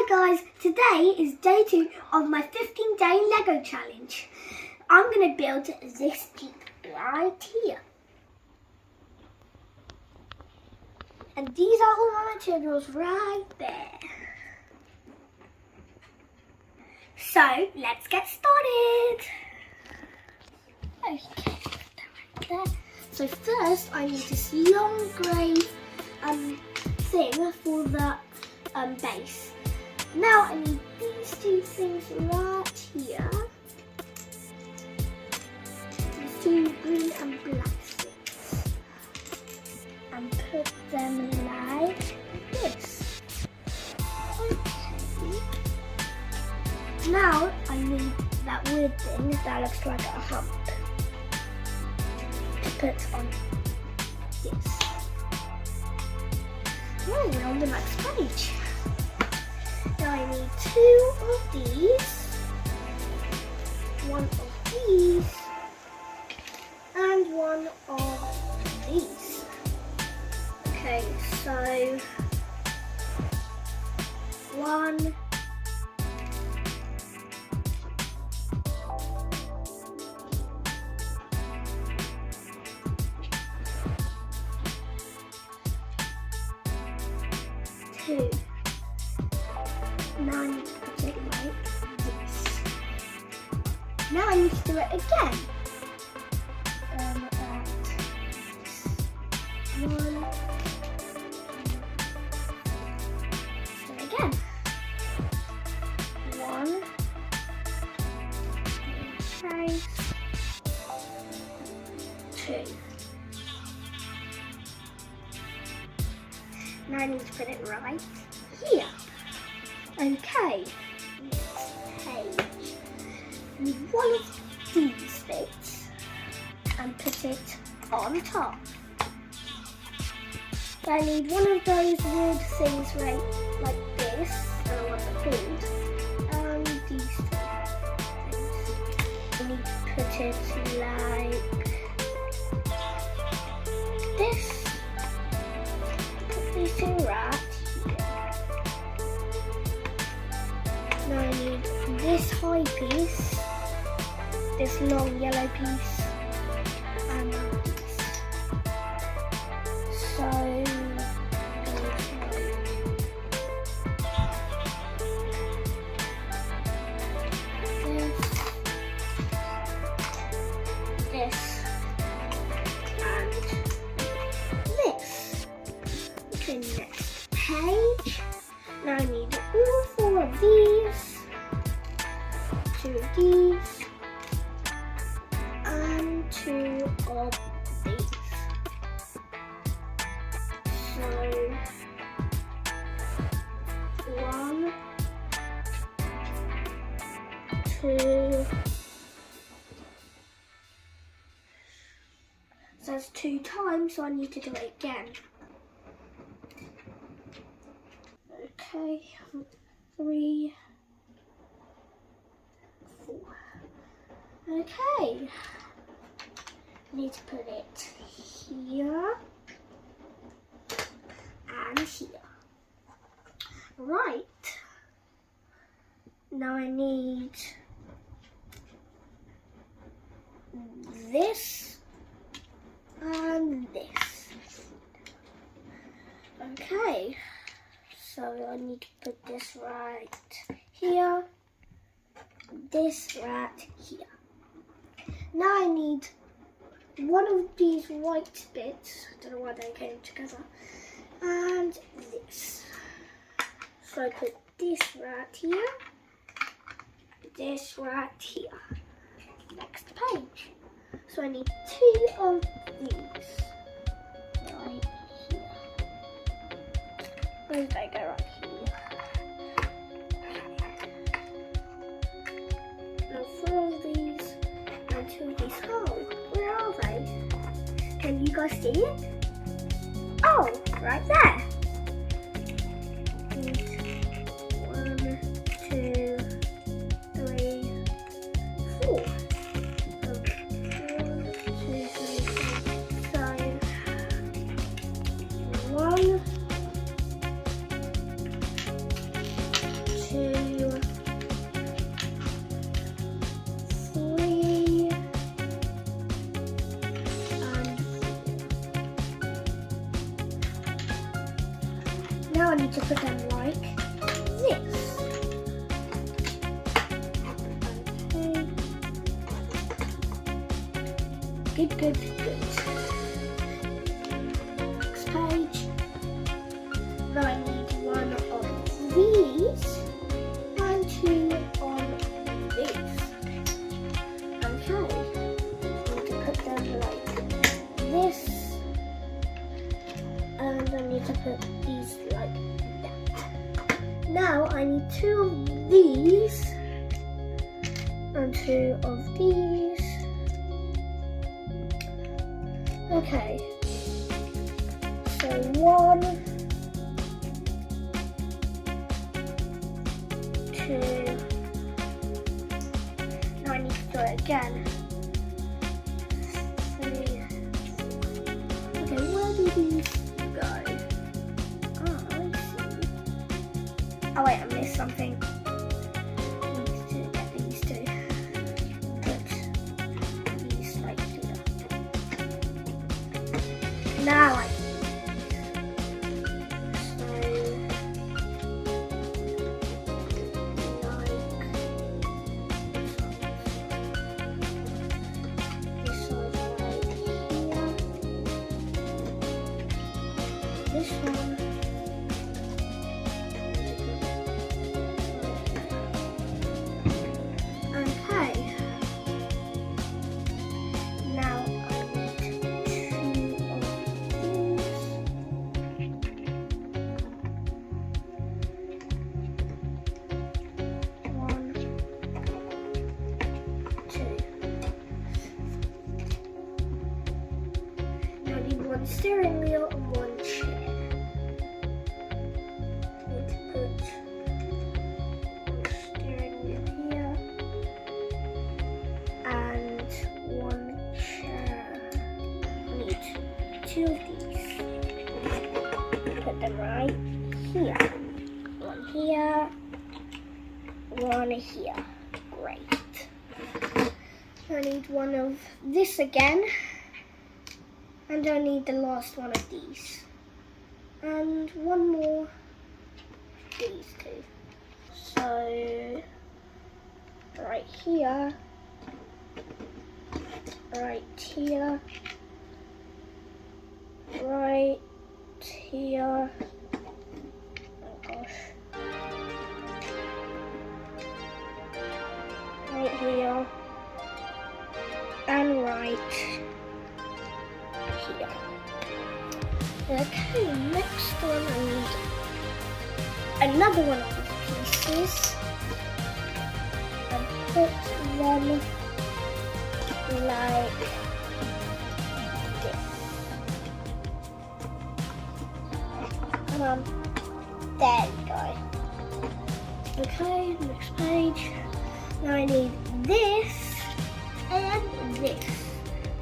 Hi guys, today is day 2 of my 15-day Lego challenge. I'm going to build this Jeep right here. And these are all my materials right there. So, let's get started. Okay, right there. So first I need this long grey thing for the base. Now I need these two things right here. These two green and black sticks. And put them like this. Okay. Now I need that weird thing that looks like a hump to put on this. Oh, we're on the next page. Now I need 2 of these, 1 of these, and 1 of these. Okay, so 1, 2. Now I need to put it like this. Now I need to do it again. One. So again. 1. Okay. 2. Now I need to put it right here. Okay, next page. I need 1 of these bits and put it on top. I need 1 of those weird things right like this, I don't know what they're called, and these 2 things. I need to put it like this. Put these 2 right. Now I need this high piece, this long yellow piece, and this. So, this, and this. Okay, next page. Now I need all 4 of these, 2 of these, and 2 of these. So 1, 2. So that's 2 times, so I need to do it again. Okay, 3, 4. Okay, need to put it here and here. Right, now I need this and this. Okay. So I need to put this right here, this right here. Now I need 1 of these white bits, I don't know why they came together, and this. So I put this right here, this right here. Next page. So I need 2 of these. Right. Where did I go? Right here. Now 4 of these and 2 of these. Oh, where are they? Can you guys see it? Oh, right there. 1, 2, 3, 4. Okay. 1, 2, 3, 4, 5. 1. I need to put them like this. Okay. Good. Next page. Now I need one of these and two on this. Okay. I need to put them like this. And I need to put these like that. Now I need two of these and two of these. Okay. So 1, 2. Now I need to do it again. 3. Okay, where do these go? Oh, I see. Oh wait, I missed something. These two, get these two. Put these like here. Now I this one. Okay. Now I need two of these. 1, 2. Now I need one steering wheel and one chair. Two of these. Put them right here. One here. One here. Great. I need one of this again. And I need the last one of these. And one more. These two. So right here. Right here. Right here. Oh gosh. Right here. And right here. Okay, next one I need another one of these pieces. And put them like this. There we go. Okay, next page. Now I need this and this.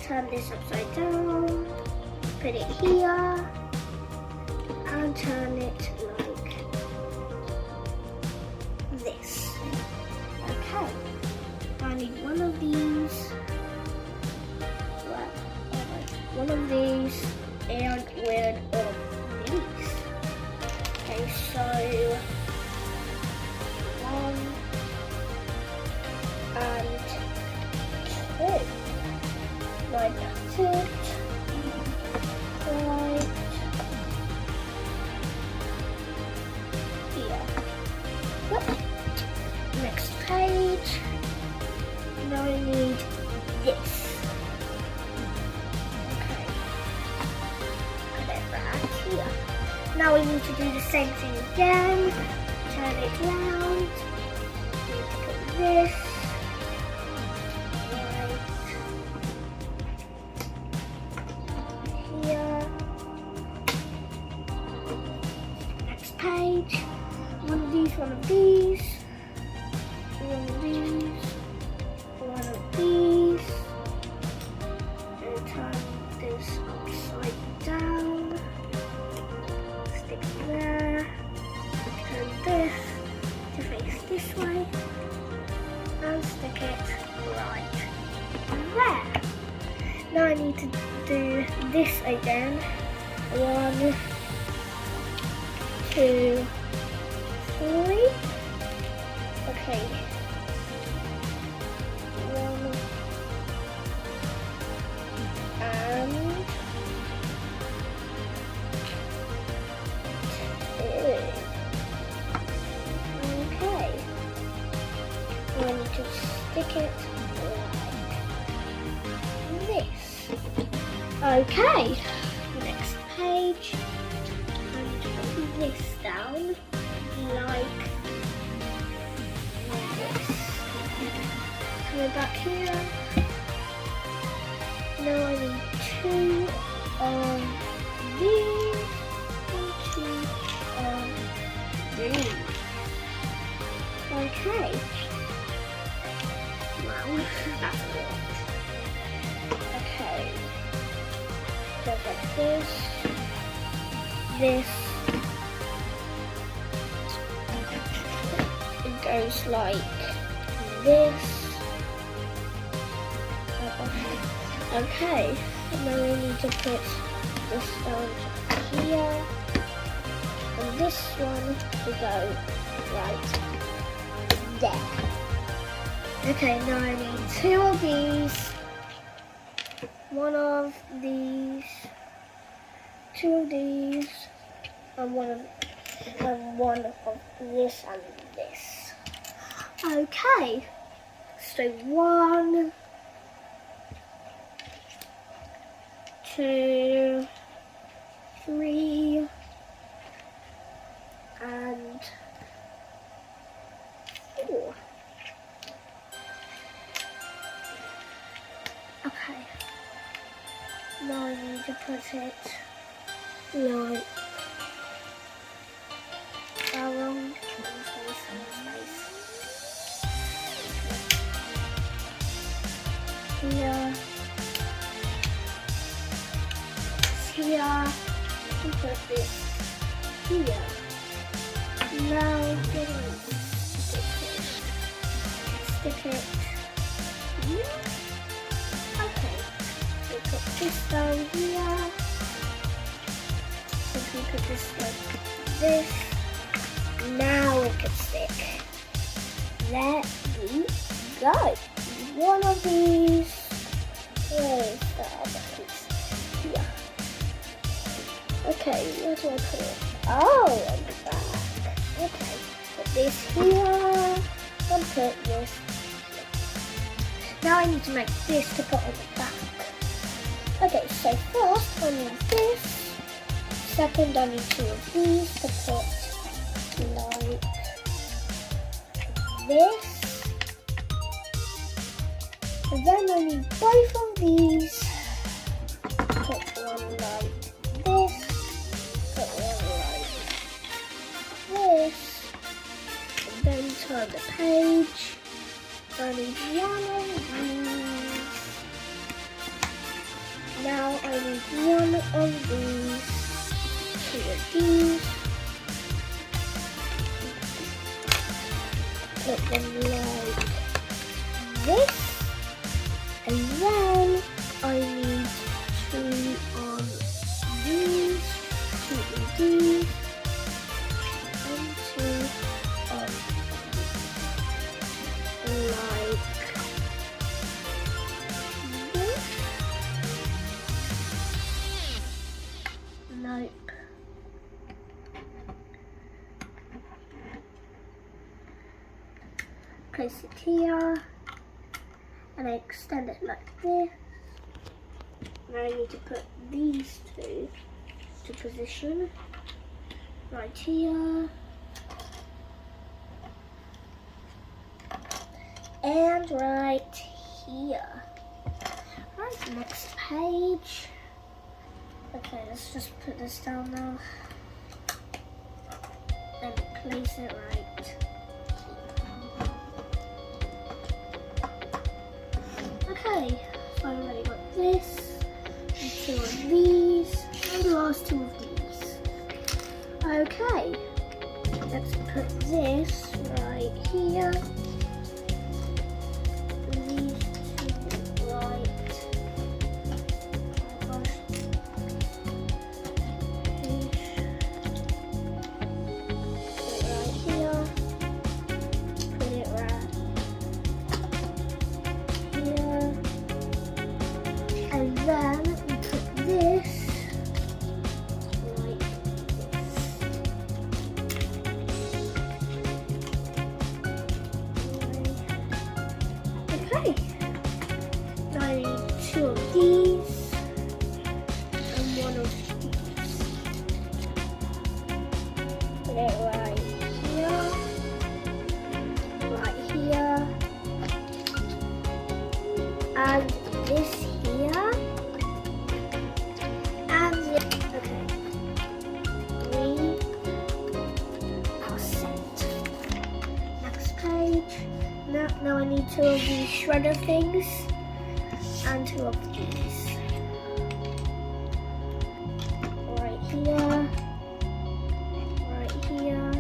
Turn this upside down, put it here, and turn it like this. Okay, I need one of these, one of these, and one of these. Okay, so 1 and 2. Right, that's it. Right here. Yep. Next page. Now I need this. Okay. Put it right here. Now we need to do the same thing again. Turn it round. We need to put this. Page, one of these, one of these, one of these, one of these, and turn this upside down, stick it there, turn this to face this way, and stick it right there. Now I need to do this again. 1, 2, 3. Okay. 1 and 2. Okay. I need to stick it like this. Okay. Next page. I need to put this down like this. Coming back here. Now I need 2 on these and 2 on these. Okay. Wow, that's a lot. Okay. Goes like this. This. It goes like this. Okay, now we need to put this down here, and this one will go right there. Okay, now I need 2 of these, 1 of these, 2 of these, and one of this and this. Okay, so 1, 2, 3, and 4. Okay. Now I need to put it like around here. Here, and put this here. Now we're going to stick it here. Okay, we put this down here. So we put this like this. Now it can stick. There we go. 1 of these. Where is the other piece? Here. Okay, where do I put it? Oh, on the back. Okay, put this here and put this here. Now I need to make this to put on the back. Okay, so first I need this. Second I need 2 of these to put like this. And then I need both of these. Put one like this. Put one like this. And then turn the page. I need 1 of these. Now I need 1 of these. 2 of these. Put them like this. And then I need 2 on these, 2 on these, and 2 on like this. Nope. Place it here. And I extend it like this. Now I need to put these 2 to position. Right here. And right here. Right, next page. Okay, let's just put this down now. And place it right here. Okay, so I've already got this, and 2 of these, and the last 2 of these. Okay, let's put this right here. These 2 right. Oh gosh. Okay. Now I need 2 of these and 1 of these. Put it right here, and this here, and this. Okay. We are set. Next page. Now I need 2 of these shredder things and 2 of these. Right here. Right here.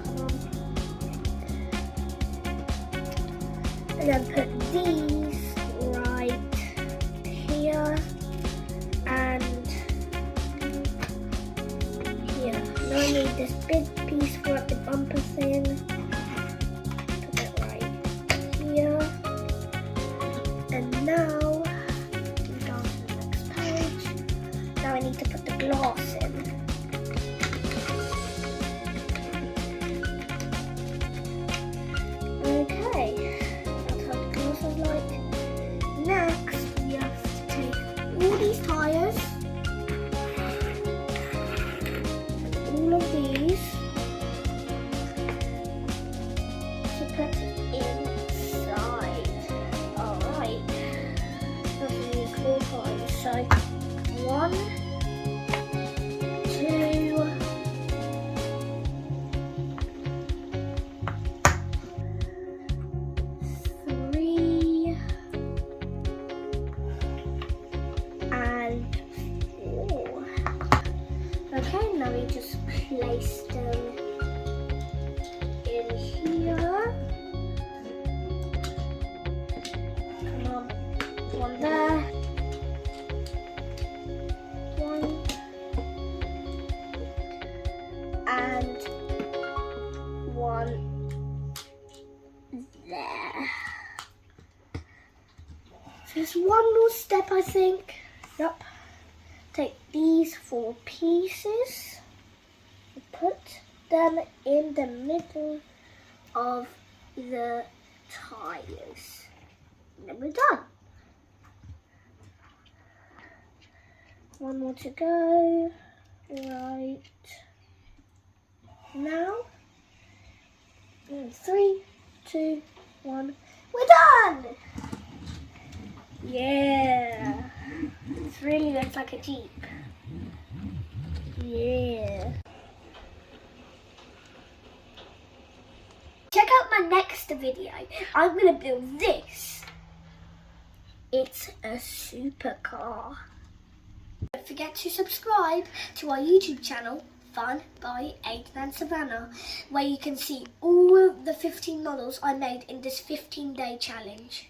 Come on. And then put these right here and here. Now I need this big piece for the bumper thing. Put it right here. And now, we go to the next page. Now I need to put the glass in. Okay, that's how the glass is like. Next, we have to take all these tires. All of these to put inside. Alright, that's really cool guys. So 1, 2, 3, and 4. Okay, now we just place them in here. Come on, 1 there, 1, and 1 there. So there's 1 more step, I think. Yep. Take these 4 pieces, put them in the middle of the tires, and then we're done. 1 more to go, right now. 3, 2, 1, we're done! Yeah! This really looks like a Jeep. Yeah. Check out my next video. I'm going to build this. It's a supercar. Don't forget to subscribe to our YouTube channel, Fun by Aiden and Savannah, where you can see all of the 15 models I made in this 15-day challenge.